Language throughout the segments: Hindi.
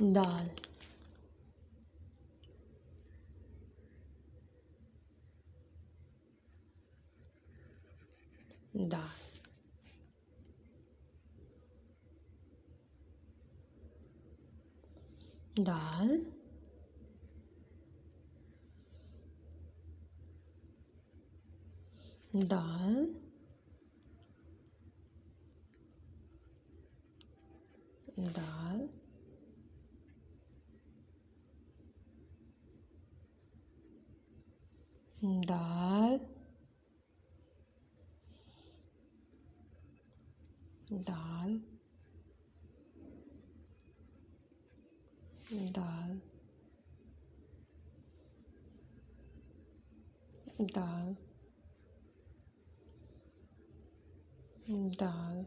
दाल, दाल, दाल, दाल, दाल, दाल, दाल, दाल, दाल, दाल,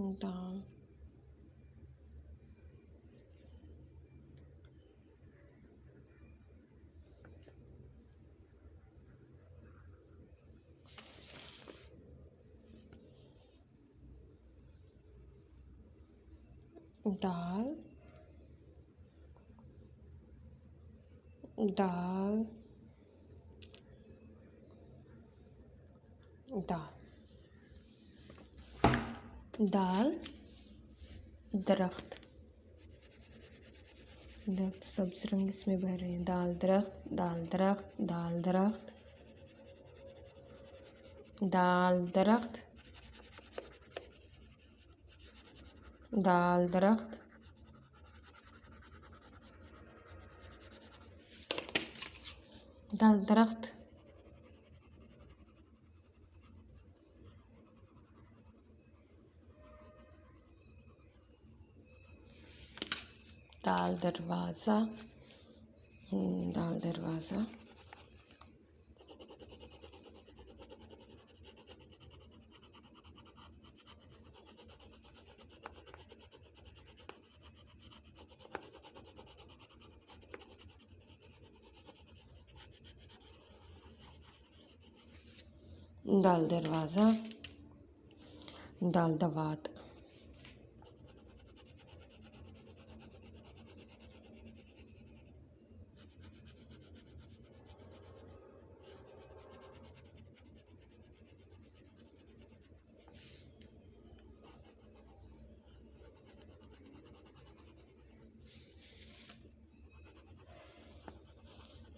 दाल, दाल, दाल, दाल, दाल, दरख्त, दरख्त सब्ज रंग इसमें भर रहे हैं। दाल दरख्त, दाल दरख्त, दाल दरख्त, दाल दरख्त, दाल दरख्त, दाल दरख्त, दाल दरवाज़ा, दाल दरवाज़ा, दाल दरवाज़ा, दाल दवात,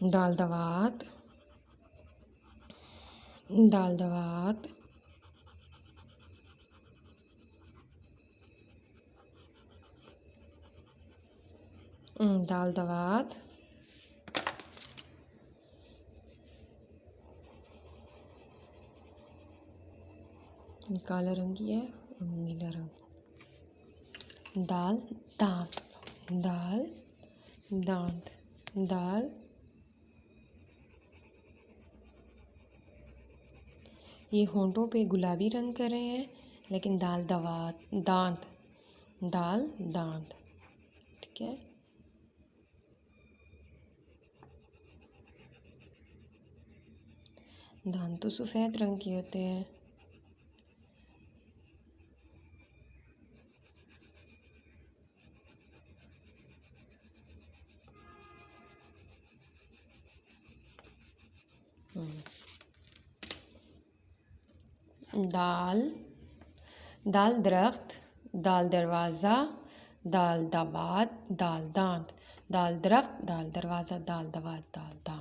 दाल दवात, दाल दवात, दाल दवात, काला रंग की है और नीला रंग। दाल दांत, दाल दांत, दाल, ये होंठों पे गुलाबी रंग कर रहे हैं, लेकिन दाल दवात दांत, दाल दांत, ठीक है। दांत तो सफ़ेद रंग के होते हैं। दाल, दाल दरख्त, दाल दरवाज़ा, दाल दवात, दाल दांत, दाल दरख्त, दाल दरवाज़ा, दाल दवात, दाल दांत।